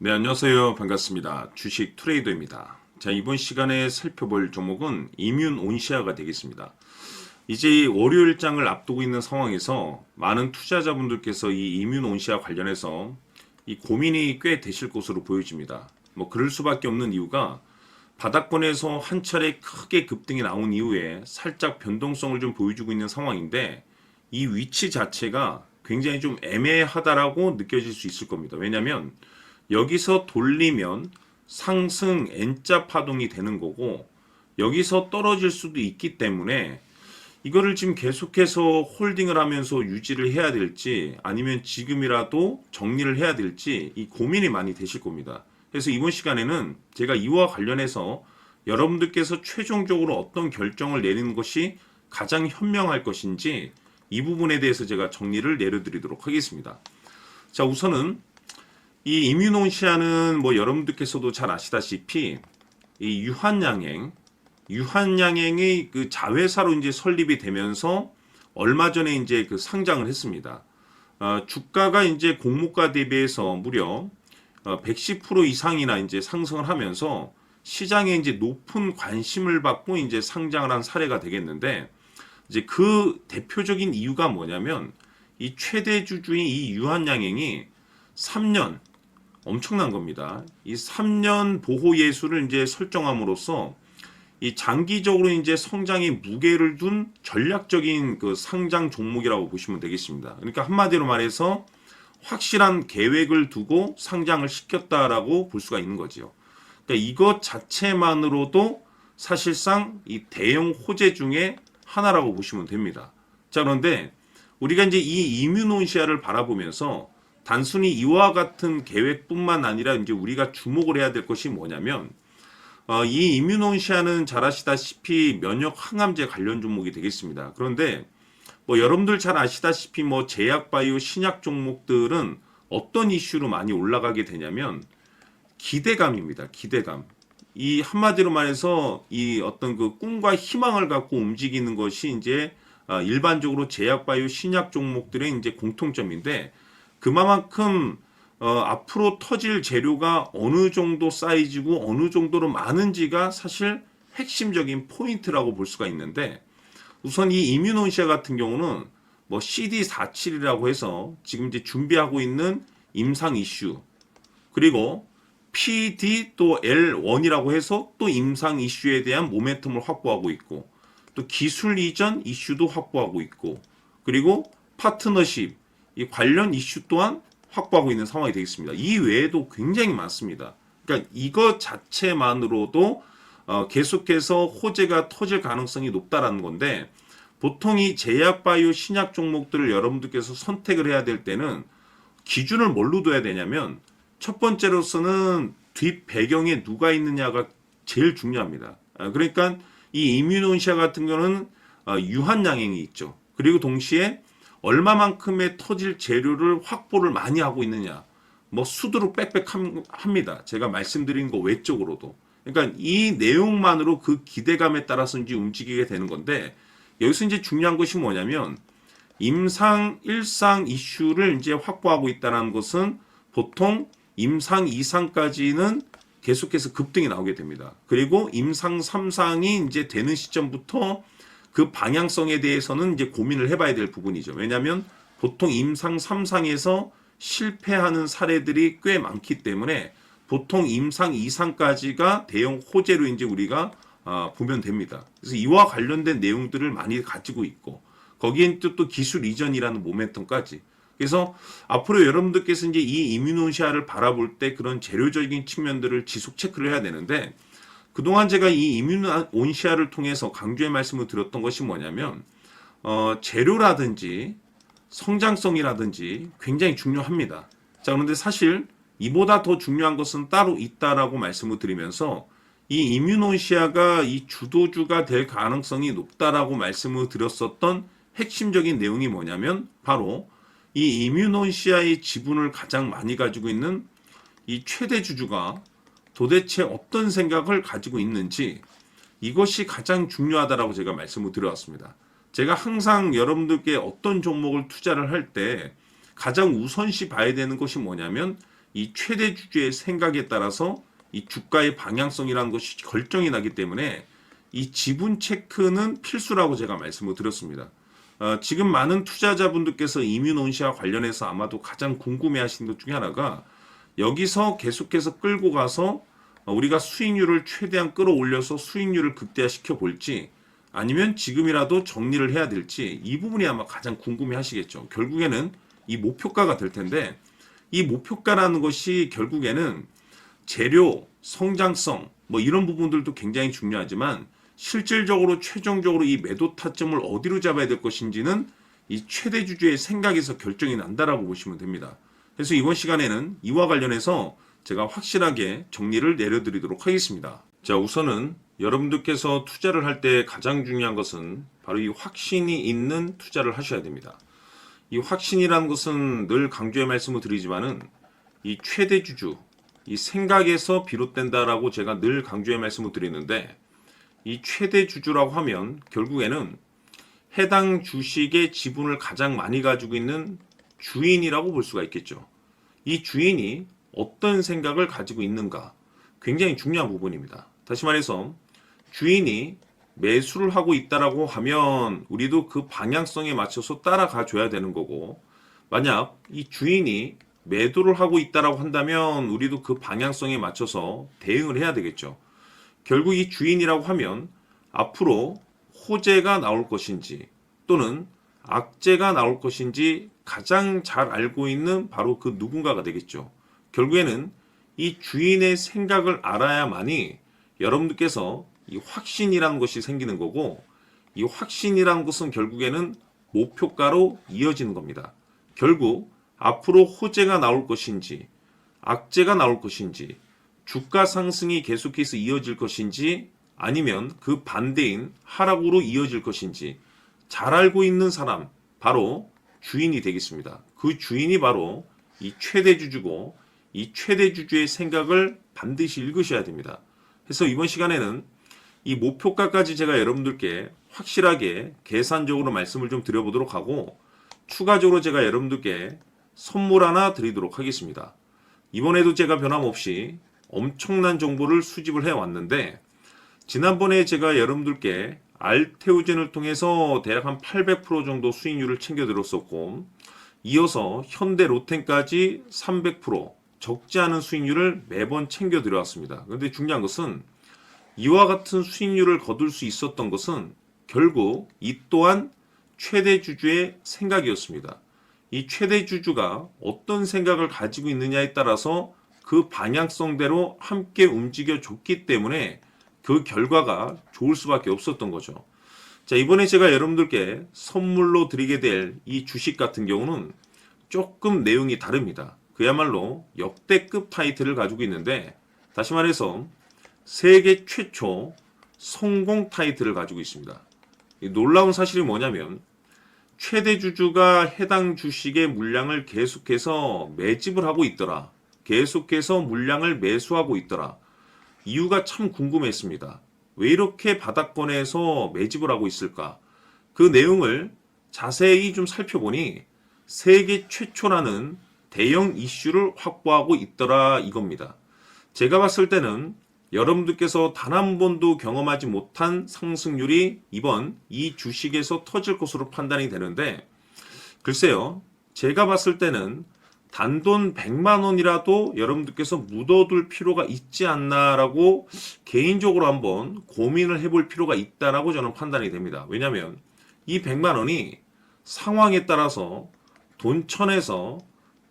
네, 안녕하세요. 반갑습니다. 주식 트레이더입니다. 자, 이번 시간에 살펴볼 종목은 이뮨 온시아가 되겠습니다. 이제 월요일장을 앞두고 있는 상황에서 많은 투자자분들께서 이 이뮨 온시아 관련해서 이 고민이 꽤 되실 것으로 보여집니다. 뭐 그럴 수밖에 없는 이유가 바닥권에서 한 차례 크게 급등이 나온 이후에 살짝 변동성을 좀 보여주고 있는 상황인데 이 위치 자체가 굉장히 좀 애매하다라고 느껴질 수 있을 겁니다. 왜냐하면 여기서 돌리면 상승 N자 파동이 되는 거고 여기서 떨어질 수도 있기 때문에 이거를 지금 계속해서 홀딩을 하면서 유지를 해야 될지 아니면 지금이라도 정리를 해야 될지 이 고민이 많이 되실 겁니다. 그래서 이번 시간에는 제가 이와 관련해서 여러분들께서 최종적으로 어떤 결정을 내리는 것이 가장 현명할 것인지 이 부분에 대해서 제가 정리를 내려드리도록 하겠습니다. 자, 우선은 이 이뮨온시아는 뭐 여러분들께서도 잘 아시다시피 이 유한양행의 그 자회사로 이제 설립이 되면서 얼마 전에 이제 그 상장을 했습니다. 주가가 이제 공모가 대비해서 무려 110% 이상이나 이제 상승을 하면서 시장에 이제 높은 관심을 받고 이제 상장을 한 사례가 되겠는데 이제 그 대표적인 이유가 뭐냐면 이 최대 주주인 이 유한양행이 3년 엄청난 겁니다. 이 3년 보호 예수를 이제 설정함으로써 이 장기적으로 이제 성장에 무게를 둔 전략적인 그 상장 종목이라고 보시면 되겠습니다. 그러니까 한마디로 말해서 확실한 계획을 두고 상장을 시켰다라고 볼 수가 있는 거죠. 그러니까 이것 자체만으로도 사실상 이 대형 호재 중에 하나라고 보시면 됩니다. 자, 그런데 우리가 이제 이 이뮨온시아를 바라보면서 단순히 이와 같은 계획뿐만 아니라 이제 우리가 주목을 해야 될 것이 뭐냐면 이 이뮨온시아는 잘 아시다시피 면역 항암제 관련 종목이 되겠습니다. 그런데 뭐 여러분들 잘 아시다시피 뭐 제약 바이오 신약 종목들은 어떤 이슈로 많이 올라가게 되냐면 기대감입니다. 기대감. 이 한마디로 말해서 이 어떤 그 꿈과 희망을 갖고 움직이는 것이 이제 일반적으로 제약 바이오 신약 종목들의 이제 공통점인데 그만큼 앞으로 터질 재료가 어느 정도 사이즈고 어느 정도로 많은지가 사실 핵심적인 포인트라고 볼 수가 있는데 우선 이 이뮨온시아 같은 경우는 뭐 CD47이라고 해서 지금 이제 준비하고 있는 임상 이슈 그리고 PD 또 L1이라고 해서 또 임상 이슈에 대한 모멘텀을 확보하고 있고 또 기술 이전 이슈도 확보하고 있고 그리고 파트너십 이 관련 이슈 또한 확보하고 있는 상황이 되겠습니다. 이 외에도 굉장히 많습니다. 그러니까 이것 자체만으로도 계속해서 호재가 터질 가능성이 높다라는 건데 보통 이 제약 바이오 신약 종목들을 여러분들께서 선택을 해야 될 때는 기준을 뭘로 둬야 되냐면 첫 번째로서는 뒷 배경에 누가 있느냐가 제일 중요합니다. 그러니까 이 이뮨온시아 같은 경우는 유한양행이 있죠. 그리고 동시에 얼마만큼의 터질 재료를 확보를 많이 하고 있느냐. 뭐 수두룩 빽빽합니다. 제가 말씀드린 거 외적으로도. 그러니까 이 내용만으로 그 기대감에 따라서 이제 움직이게 되는 건데 여기서 이제 중요한 것이 뭐냐면 임상 1상 이슈를 이제 확보하고 있다는 것은 보통 임상 2상까지는 계속해서 급등이 나오게 됩니다. 그리고 임상 3상이 이제 되는 시점부터 그 방향성에 대해서는 이제 고민을 해봐야 될 부분이죠. 왜냐하면 보통 임상 3상에서 실패하는 사례들이 꽤 많기 때문에 보통 임상 2상까지가 대형 호재로 이제 우리가 보면 됩니다. 그래서 이와 관련된 내용들을 많이 가지고 있고 거기엔 또 기술 이전이라는 모멘텀까지. 그래서 앞으로 여러분들께서 이제 이 이뮨온시아를 바라볼 때 그런 재료적인 측면들을 지속 체크를 해야 되는데 그동안 제가 이 이뮨온시아를 통해서 강조의 말씀을 드렸던 것이 뭐냐면 재료라든지 성장성이라든지 굉장히 중요합니다. 자, 그런데 사실 이보다 더 중요한 것은 따로 있다라고 말씀을 드리면서 이 이뮨온시아가 이 주도주가 될 가능성이 높다라고 말씀을 드렸었던 핵심적인 내용이 뭐냐면 바로 이 이뮨온시아의 지분을 가장 많이 가지고 있는 이 최대 주주가 도대체 어떤 생각을 가지고 있는지 이것이 가장 중요하다라고 제가 말씀을 드려왔습니다. 제가 항상 여러분들께 어떤 종목을 투자를 할 때 가장 우선시 봐야 되는 것이 뭐냐면 이 최대 주주의 생각에 따라서 이 주가의 방향성이라는 것이 결정이 나기 때문에 이 지분 체크는 필수라고 제가 말씀을 드렸습니다. 지금 많은 투자자분들께서 이뮤논시와 관련해서 아마도 가장 궁금해하시는 것 중에 하나가 여기서 계속해서 끌고 가서 우리가 수익률을 최대한 끌어올려서 수익률을 극대화시켜 볼지 아니면 지금이라도 정리를 해야 될지 이 부분이 아마 가장 궁금해하시겠죠. 결국에는 이 목표가가 될 텐데 이 목표가라는 것이 결국에는 재료, 성장성 뭐 이런 부분들도 굉장히 중요하지만 실질적으로 최종적으로 이 매도 타점을 어디로 잡아야 될 것인지는 이 최대 주주의 생각에서 결정이 난다라고 보시면 됩니다. 그래서 이번 시간에는 이와 관련해서 제가 확실하게 정리를 내려드리도록 하겠습니다. 자, 우선은 여러분들께서 투자를 할 때 가장 중요한 것은 바로 이 확신이 있는 투자를 하셔야 됩니다. 이 확신이라는 것은 늘 강조의 말씀을 드리지만은 이 최대 주주, 이 생각에서 비롯된다라고 제가 늘 강조의 말씀을 드리는데 이 최대 주주라고 하면 결국에는 해당 주식의 지분을 가장 많이 가지고 있는 주인이라고 볼 수가 있겠죠. 이 주인이 어떤 생각을 가지고 있는가 굉장히 중요한 부분입니다. 다시 말해서 주인이 매수를 하고 있다라고 하면 우리도 그 방향성에 맞춰서 따라가 줘야 되는 거고 만약 이 주인이 매도를 하고 있다라고 한다면 우리도 그 방향성에 맞춰서 대응을 해야 되겠죠. 결국 이 주인이라고 하면 앞으로 호재가 나올 것인지 또는 악재가 나올 것인지 가장 잘 알고 있는 바로 그 누군가가 되겠죠. 결국에는 이 주인의 생각을 알아야만이 여러분들께서 이 확신이라는 것이 생기는 거고 이 확신이라는 것은 결국에는 목표가로 이어지는 겁니다. 결국 앞으로 호재가 나올 것인지 악재가 나올 것인지 주가 상승이 계속해서 이어질 것인지 아니면 그 반대인 하락으로 이어질 것인지 잘 알고 있는 사람 바로 주인이 되겠습니다. 그 주인이 바로 이 최대 주주고 이 최대 주주의 생각을 반드시 읽으셔야 됩니다. 그래서 이번 시간에는 이 목표가까지 제가 여러분들께 확실하게 계산적으로 말씀을 좀 드려보도록 하고 추가적으로 제가 여러분들께 선물 하나 드리도록 하겠습니다. 이번에도 제가 변함없이 엄청난 정보를 수집을 해왔는데 지난번에 제가 여러분들께 알테오젠을 통해서 대략 한 800% 정도 수익률을 챙겨드렸었고 이어서 현대 로텐까지 300% 적지 않은 수익률을 매번 챙겨드려왔습니다. 그런데 중요한 것은 이와 같은 수익률을 거둘 수 있었던 것은 결국 이 또한 최대 주주의 생각이었습니다. 이 최대 주주가 어떤 생각을 가지고 있느냐에 따라서 그 방향성대로 함께 움직여 줬기 때문에 그 결과가 좋을 수밖에 없었던 거죠. 자, 이번에 제가 여러분들께 선물로 드리게 될 이 주식 같은 경우는 조금 내용이 다릅니다. 그야말로 역대급 타이틀을 가지고 있는데 다시 말해서 세계 최초 성공 타이틀을 가지고 있습니다. 이 놀라운 사실이 뭐냐면 최대 주주가 해당 주식의 물량을 계속해서 매집을 하고 있더라. 계속해서 물량을 매수하고 있더라. 이유가 참 궁금했습니다. 왜 이렇게 바닥권에서 매집을 하고 있을까? 그 내용을 자세히 좀 살펴보니 세계 최초라는 대형 이슈를 확보하고 있더라 이겁니다. 제가 봤을 때는 여러분들께서 단 한 번도 경험하지 못한 상승률이 이번 이 주식에서 터질 것으로 판단이 되는데 글쎄요. 제가 봤을 때는 단돈 100만 원이라도 여러분들께서 묻어둘 필요가 있지 않나라고 개인적으로 한번 고민을 해볼 필요가 있다라고 저는 판단이 됩니다. 왜냐하면 이 100만 원이 상황에 따라서 돈천에서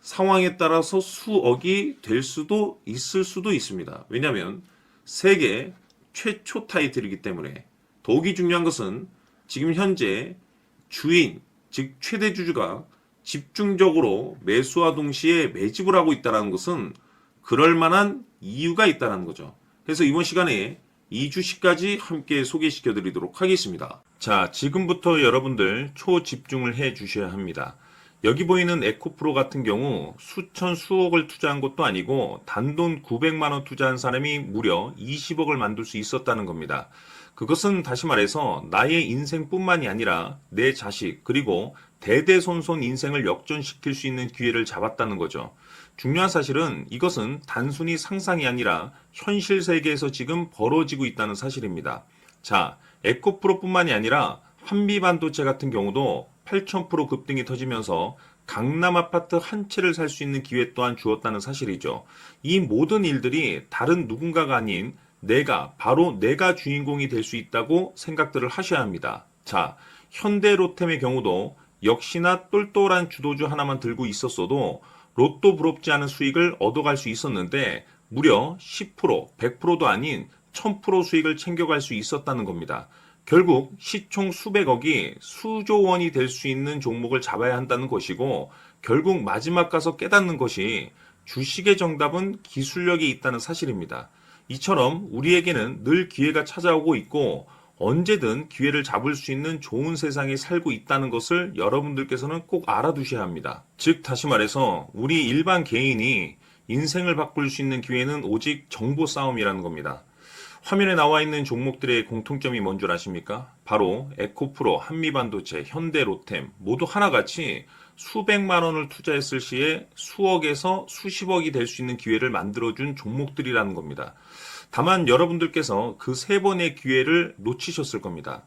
상황에 따라서 수억이 될 수도 있을 수도 있습니다. 왜냐하면 세계 최초 타이틀이기 때문에 더욱이 중요한 것은 지금 현재 주인, 즉 최대 주주가 집중적으로 매수와 동시에 매집을 하고 있다는 것은 그럴 만한 이유가 있다는 거죠. 그래서 이번 시간에 이 주식까지 함께 소개시켜 드리도록 하겠습니다. 자, 지금부터 여러분들 초집중을 해 주셔야 합니다. 여기 보이는 에코프로 같은 경우 수천 수억을 투자한 것도 아니고 단돈 900만 원 투자한 사람이 무려 20억을 만들 수 있었다는 겁니다. 그것은 다시 말해서 나의 인생뿐만이 아니라 내 자식 그리고 대대손손 인생을 역전시킬 수 있는 기회를 잡았다는 거죠. 중요한 사실은 이것은 단순히 상상이 아니라 현실 세계에서 지금 벌어지고 있다는 사실입니다. 자, 에코프로뿐만이 아니라 한미반도체 같은 경우도 8,000% 급등이 터지면서 강남 아파트 한 채를 살 수 있는 기회 또한 주었다는 사실이죠. 이 모든 일들이 다른 누군가가 아닌 바로 내가 주인공이 될 수 있다고 생각들을 하셔야 합니다. 자, 현대로템의 경우도 역시나 똘똘한 주도주 하나만 들고 있었어도 로또 부럽지 않은 수익을 얻어갈 수 있었는데 무려 10%, 100%도 아닌 1000% 수익을 챙겨갈 수 있었다는 겁니다. 결국 시총 수백억이 수조 원이 될 수 있는 종목을 잡아야 한다는 것이고 결국 마지막 가서 깨닫는 것이 주식의 정답은 기술력이 있다는 사실입니다. 이처럼 우리에게는 늘 기회가 찾아오고 있고 언제든 기회를 잡을 수 있는 좋은 세상에 살고 있다는 것을 여러분들께서는 꼭 알아두셔야 합니다. 즉 다시 말해서 우리 일반 개인이 인생을 바꿀 수 있는 기회는 오직 정보 싸움이라는 겁니다. 화면에 나와 있는 종목들의 공통점이 뭔 줄 아십니까? 바로 에코프로, 한미반도체, 현대로템 모두 하나같이 수백만 원을 투자했을 시에 수억에서 수십억이 될 수 있는 기회를 만들어준 종목들이라는 겁니다. 다만 여러분들께서 그 세 번의 기회를 놓치셨을 겁니다.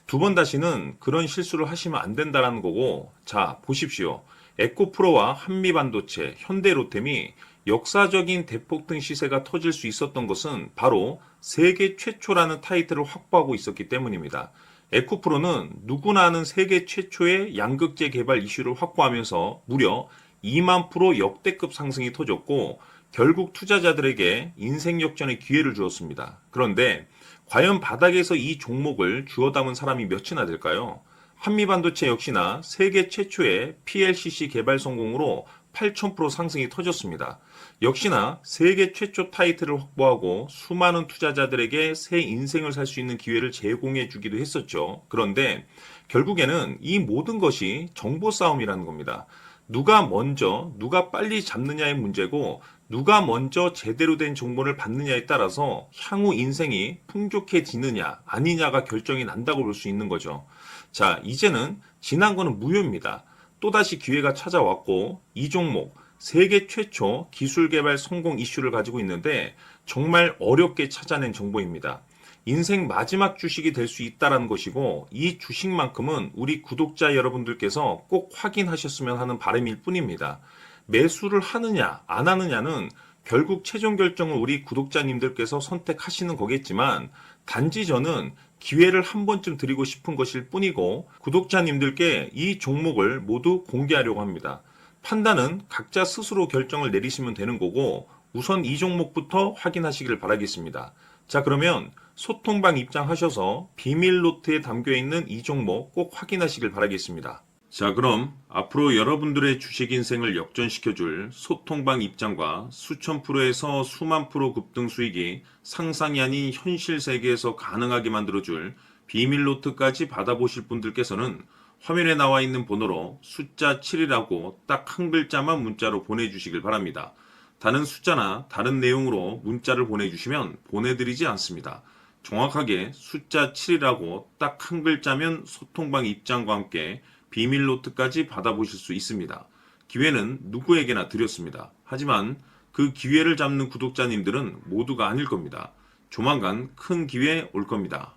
두 번 다시는 그런 실수를 하시면 안 된다는 거고, 자, 보십시오. 에코프로와 한미반도체, 현대로템이 역사적인 대폭등 시세가 터질 수 있었던 것은 바로 세계 최초라는 타이틀을 확보하고 있었기 때문입니다. 에코프로는 누구나 아는 세계 최초의 양극재 개발 이슈를 확보하면서 무려 2만 프로 역대급 상승이 터졌고 결국 투자자들에게 인생 역전의 기회를 주었습니다. 그런데 과연 바닥에서 이 종목을 주워 담은 사람이 몇이나 될까요? 한미반도체 역시나 세계 최초의 PLCC 개발 성공으로 8,000% 상승이 터졌습니다. 역시나 세계 최초 타이틀을 확보하고 수많은 투자자들에게 새 인생을 살 수 있는 기회를 제공해 주기도 했었죠. 그런데 결국에는 이 모든 것이 정보 싸움이라는 겁니다. 누가 먼저, 누가 빨리 잡느냐의 문제고 누가 먼저 제대로 된 정보를 받느냐에 따라서 향후 인생이 풍족해지느냐 아니냐가 결정이 난다고 볼 수 있는 거죠. 자, 이제는 지난 거는 무효입니다. 또다시 기회가 찾아왔고 이 종목 세계 최초 기술 개발 성공 이슈를 가지고 있는데 정말 어렵게 찾아낸 정보입니다. 인생 마지막 주식이 될 수 있다는 것이고 이 주식만큼은 우리 구독자 여러분들께서 꼭 확인하셨으면 하는 바람일 뿐입니다. 매수를 하느냐 안 하느냐는 결국 최종 결정을 우리 구독자님들께서 선택하시는 거겠지만 단지 저는 기회를 한 번쯤 드리고 싶은 것일 뿐이고 구독자님들께 이 종목을 모두 공개하려고 합니다. 판단은 각자 스스로 결정을 내리시면 되는 거고 우선 이 종목부터 확인하시길 바라겠습니다. 자, 그러면 소통방 입장하셔서 비밀 노트에 담겨 있는 이 종목 꼭 확인하시길 바라겠습니다. 자, 그럼 앞으로 여러분들의 주식 인생을 역전시켜줄 소통방 입장과 수천 프로에서 수만 프로 급등 수익이 상상이 아닌 현실 세계에서 가능하게 만들어줄 비밀 노트까지 받아보실 분들께서는 화면에 나와 있는 번호로 숫자 7이라고 딱 한 글자만 문자로 보내주시길 바랍니다. 다른 숫자나 다른 내용으로 문자를 보내주시면 보내드리지 않습니다. 정확하게 숫자 7이라고 딱 한 글자면 소통방 입장과 함께 비밀 노트까지 받아보실 수 있습니다. 기회는 누구에게나 드렸습니다. 하지만 그 기회를 잡는 구독자님들은 모두가 아닐 겁니다. 조만간 큰 기회 올 겁니다.